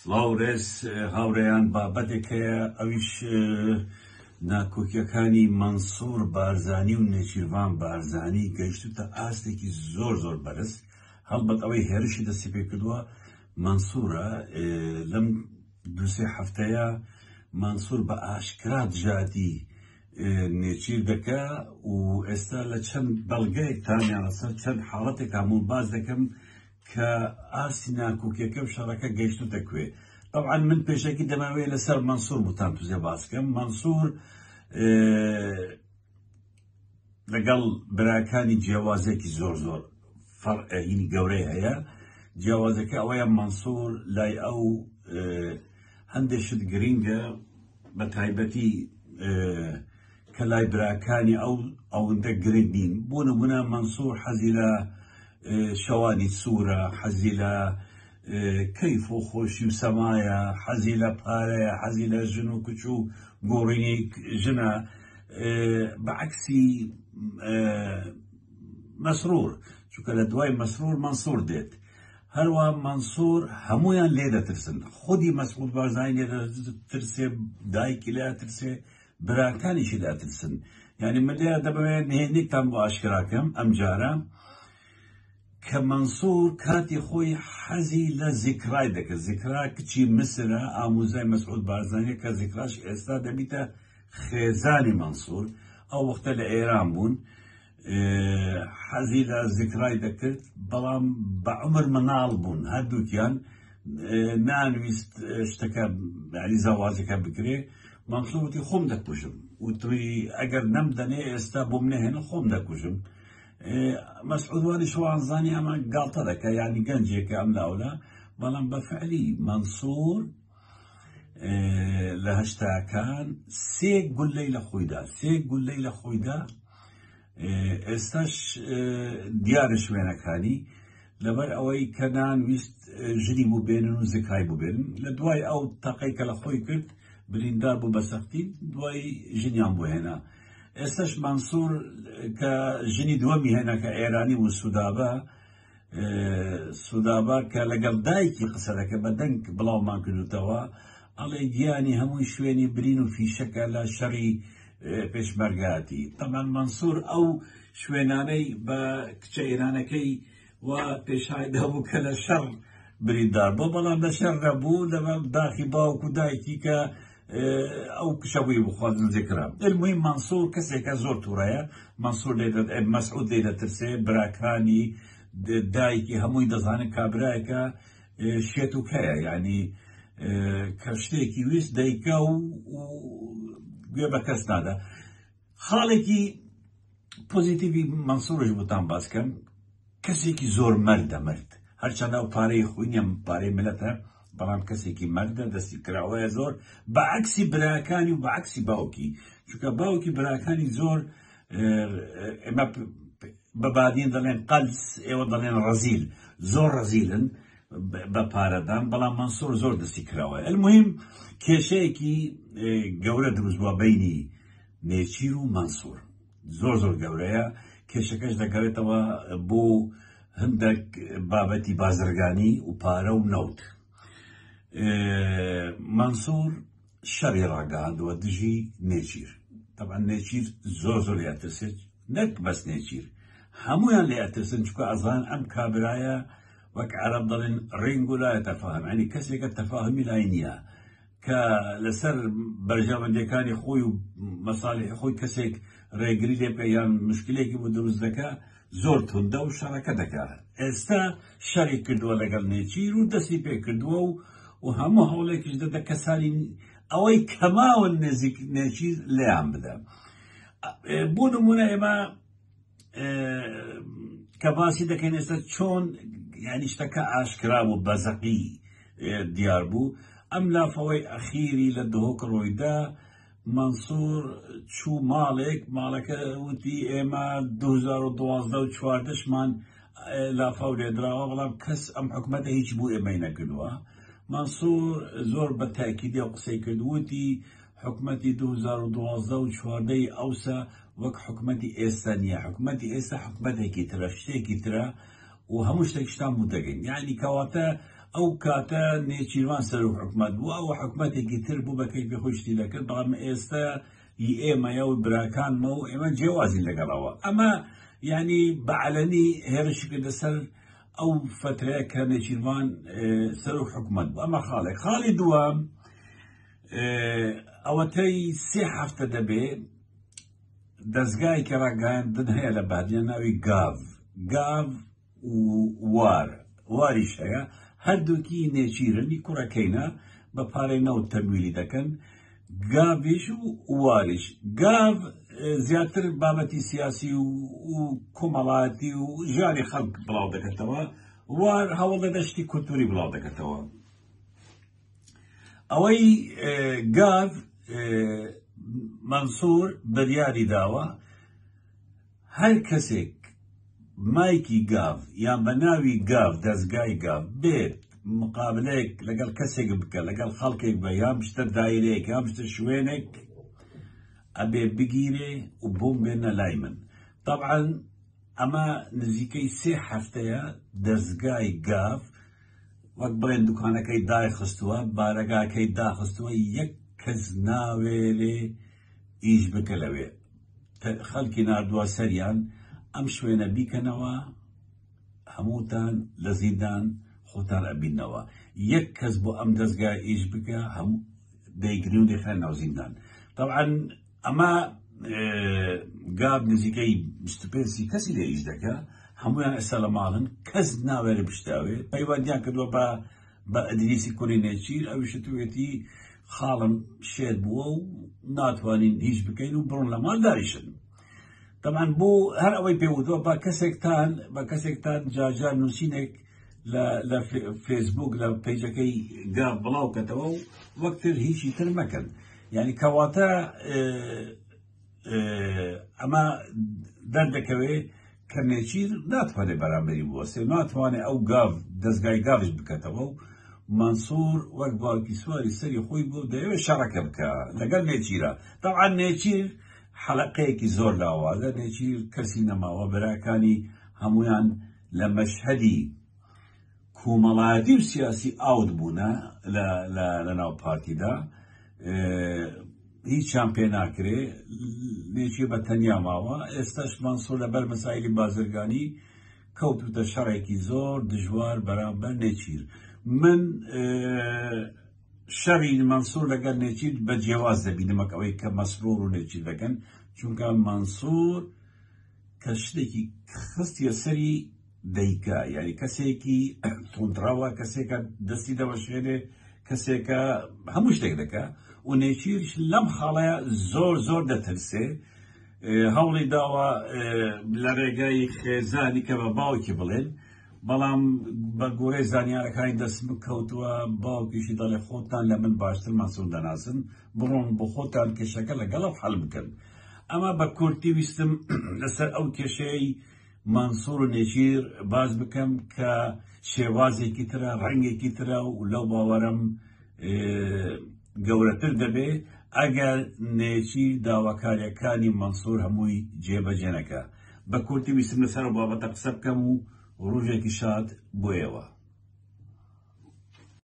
سلااوڕێز هاوڕێیان بابەتێک هەیە ئەویش ناکۆکیەکانی مەنسوور بارزانی و نێچیروان بارزانی گەیشتوتە ئاستێکی زۆر بەرز هەڵبەت ئەوەی هێرشی دەستی پێ کردووە مەنسوورە لەم دووسێ هەفتەیە مەنسوور بە ئاشکرا دژاتی نێچیر دەکا و ئێستا لە چەند بەڵگەیەکتان یان لەسەر چەند حاڵەتێک هەموو باز دەکەم کە ئاستی ناکۆکیەکە و شەڕەکە گەیشتوتە کوێ. طبعا من پێشەکی دەماوێت لەسەر مەنسوور بوتان توزێ باسکەم. مەنسوور لەگەڵ براکانی جیاوازێکی زۆر فەرقی گەورەی هەیە. جیاوازەکە ئەوەیە مەنسوور لای ئەو هەندێک شت گرینگە بە تایبەتی کە لای براکانی ئەوەندە گرنگ نین. بۆ نمونە مەنسوور حەزی لە شەوانی سوورە، حەزی لە کەیف و خۆشی و سەمایە، حەزی لە پارەیە، حەزی لە ژن و کچ و گۆڕینی ژنە، بەعکسی مەسرور، چونکە لە دوای مەسرور مەنسوور دێت. هەروە مەنسوور هەمویان لێ دەترسن، خودی مەسعود بارزانی لێ دەترسێ، دایکی لێ دەترسێ، براکانیشی لێ دەترسن. یعنی من لێرە دەبێت نهێنێکتان بۆ ئاشکراکەم ئەم جارە کە مەنسوور کاتی خۆی حەزی لە زیکرای دەکرد. زیکرا کچی مسرە، ئاموزای مەسعود بارزانیە کە زیکراش ئێستا دەبیتە خێزانی مەنسوور. ئەو وەختە لە ئێران بوون، حەزی لە زیکرای دەکرد، بەڵام بە عومر مناڵ بوون هەردووکیان، نانویست شتەکە یعنی زەواجەکە بکرێ. مەنسوور وتی خۆم دەکوژم، وتوی ئەگەر نەمدەنێ ئێستا بۆم نەهێنە خۆم دەکوژم. مەسعود وانی شوانزانی ئەمە گاڵتە دەکە، یعنی گەنجێکە ئەم لاولا، بەڵام بەفعلی مەنسوور لە هەشتاکان سێ گولەی لە خۆیدا ئێستاش دیارە شوێنەکانی لەبەر ئەوەی کە نانویست ژنی بوو بێنن و زیکای بوو بێنن. لە دوای ئەو تەقەی کە لە خۆی کرد بریندار بوو بەسەختی، دوای ژنیان بۆ هێنا. ئێستاش مەنسوور کە ژنی دووەمی هێنا کە ئێرانی و سودابا کە لەگەڵ دایکی قسە دەکە بە دەنگ بڵاومان کردوتەوە، ئەڵێ گیانی هەمووی شوێنی برین و فیشەکە لە شەڕی پێشمەرگاتی. تەمان مەنسوور ئەو شوێنانەی بە کچە ئێرانەکەی و پێشایدا بوو کە لە شەڕ بریندار بۆ، بەڵام لە شەڕ نەبوو لە داخی باوک و دایکی کە ئەو کشەبووی بخوازن زیکرا. المهم مەنسوور کەسێکە زۆر تووڕەیە. مەنسوور مەسعود لێ دەترسێ، براکانی دایکی هەمووی دەزانن کابرایەکە شێت و کەیە، یعنی کە شتێکی ویست دەیکە و گوێ بە کەس نادا. خاڵێکی پۆزیتیڤی مەنسوورش بوتان باسکەم، کەسێکی زۆر مەردە، هەرچەندە ئەو پارەی خۆی نییە، پارەی ملەتە، بەڵام کەسێکی مەردە، دەستی کراوەیە زۆر، بەعکسی براکانی و بەعکسی باوکی. چونکە باوکی براکانی زۆر ئێمە بە بادین دەڵێن قەلس، ئێوە دەڵێن ڕەزیل، زۆر ڕەزیلن بە پارەدان، بەڵام مەنسوور زۆر دەستی کراوەیە. المهم کێشەیەکی گەورە دروست بووە بەینی نێچیر و مەنسوور، زۆر گەورەیە. کێشەکەش دەگەڕێتەوە بۆ هەندێک بابەتی بازرگانی و پارە و نەوت. مەنسوور شەڕی ڕاگەاندووە دژی نێچیر. طبعا نێچیر زۆر لێ ئەترسێت، نەک بەس نێچیر، هەمویان لێ ئەترسن، چونکە ئەزان ئەم کابرایە وەک عەرەب دەڵێن ڕێنگ و لای تەفاهم، یعنی کەسێکە تەفاهمی لای نییە کە لەسەر بەرژەوەندەکانی خۆی و مەساڵحی خۆی کەسێک ڕێگری لێ بکە یان مشکلێکی بۆ دروست دەکا، زۆر توندە و شەڕەکە دەکات. ئێستا شەڕی کردووە لەگەڵ نێچیر و دەستی پێ کردووە و هەموو هەوڵێکیش دەدە کەسانی ئەوەی کەماون نێزیک نێچیر لێیان بدە. بۆ نمونە ئێمە کە باسی دەکەین ئێستا چۆن یعنی شتەکە ئاشکرا بوو، بەزەقی دیار بوو. ئەم لافەوەی ئەخیری لە دهۆک ڕۆیدا، مەنسوور چوو ماڵەکە وتی ئێمە 2012 و 14مان لافاو لێدراوە، بەڵام کەس ئەم حکومەتە هیچ بوو ئێمەی نەکردووە. مەنسوور زۆر بە تاکیدی ئەو قسەی کرد، وتی حکومەتی 2012 و 14 ئەوسا وەک حکومەتی ئێستا نییە، حکومەتی ئێستا حکومەتێکی ترە، شتێکی ترە و هەموو شتێکشتان بوو دەگەین. یعنی کەواتە ئەو کاتە نێچیروان سەر و حکومەت بوو ئەو حکومەتێکی تر بوو بەکەی بخۆشتی دەکرد بەڵام ئێستا ئێمەیە و براکانمە و ئێمە جیاوازین لەگەڵەوە ئەمە یعنی بەعلەنی هێرشی لەسەر ئەو فترەیە کە نێچیروان سەر و حکومەت بوو ئەمە خاڵێک خاڵی دووەم ئەوەتەی 3 هەفتە دەبێ دەستگایەکی ڕاگەیاندن هەیە لە بادیە ناوی گاڤ و واریش هەیە هەردووکی نێچیرنی کوڕەکەینە بە پارەی نەوت تەمویلی دەکەن گاڤیش و واریش گاڤ زیاتر بابەتی سیاسی و کۆمەڵایەتی و ژیانی خەڵک بڵاو دەکەتەوە وار هەوڵ دەدە شتی کولتوری بڵاو دەکەتەوە ئەوەی گاڤ منسوور بڕیاری داوە هەر کەسێک مایکی گاڤ یان بە ناوی گاڤ دەستگای گاڤ بێت مقابلەیەک لەگەڵ کەسێک بکە لەگەڵ خەڵکێک بە یان بشتە دایرەیەک یان بشتە شوێنێک ئەبێ بگیرێ و بۆم بێنە لای من طبعا ئەمە نزیکەی 3 هەفتەیە دەستگای گاڤ وەک بڵێن دوکانەکەی دایخستووە بارەگاکەی داخستووە یەک کەس ناوێرێ ئیش بکە لەوێ خەڵکی نردووە سەریان ئەم شوێنە بیکەنەوە هەمووتان لە زیندان خۆتان ئەبینەوە یەک کەس بۆ ئەم دەستگای ئیش بکە هەموو دەیگرن و دەخێن ناو زیندان طبعا ئەمە گاڤ نزیکەی 25 کەسی لێ ئیش دەکە هەمویان ئێستا لە ماڵن کەس ناوێرە بشتاوێ پەیوەندیان کردووە بە ئەدریسی کوڕی نێچیر ئەویشتوێتی خاڵم شێت بووە و ناتوانین هیچ بکەین و بڕۆن لە ماڵ داریشن طبعا بۆ هەر ئەوەی پێوتوە بە کەسێکتان جاجار نووسینێک لە فێسبوک لە پەیجەکەی گاڤ بڵاو بکەتەوە و وەکتر هیچی تر مەکەن یعنی کەواتە ئەمە دەردەکەوێ کە نێچیر ناتوانێت بەرامبەری بوەستێ ناتوانێت ئەو گاڤ دەستگای گاڤش بکەتەوە و منسوور وەک باوکی سواری سەری خۆی بۆ دەیەوێت شەڕەکە بکە لەگەڵ نێچیرە طبعا نێچیر حەلەقەیەکی زۆر لاوازە نێچیر کەسی نەماوە بەراکانی هەمویان لە مەشهەدی کۆمەڵایەتی و سیاسی ئاوت بوونە لە ناو پارتیدا هیچیان پێ ناکرێ نێچیر بە تەنیا ماوە ئێستاش منسوور لەبەر مەسایلی بازرگانی کەوتوتە شەڕێکی زۆر دژوار بەرامبەر نێچیر من شەڕی منسوور لەگەڵ نێچیر بە جیاواز دەبینمەک ئەوەی کە مەسرور و نێچیر دەکەن چونکە منسوور کە شتێکی خستیە سەری دەیکا یعنی کەسێکی تونتراوە کەسێکە دەستی دەوەشێنێ کەسێکە هەموو شتێک دەکە و نێچیرش لەم خاڵەیە زۆر دەترسێ هەوڵی داوە لە ڕێگای خێزانی کە بە باوکی بڵێن بەڵام بە گۆرەی زانیارەکانی دەست کەوتووە باوکیشی دەڵێ خۆتان لە من باشتر مەسوول دەناسن بڕۆن بۆ خۆتان کێشەکە لەگەڵە حەڵ بکەن ئەمە بە کورتی ویستم لەسەر ئەو کێشەی منسوور و نێچیر باز بکەم کە شێوازێکی ترە ڕەنگێکی ترە و لەو باوەرم گەورەتر دەبێ ئەگەر نێچیر داواکاریەکانی منسوور هەمووی جێبەجێ نەکە بە کورتی ویستم لەسەر بابەتە قسە بکەم و ڕۆژێکی شاد بۆ ئێوە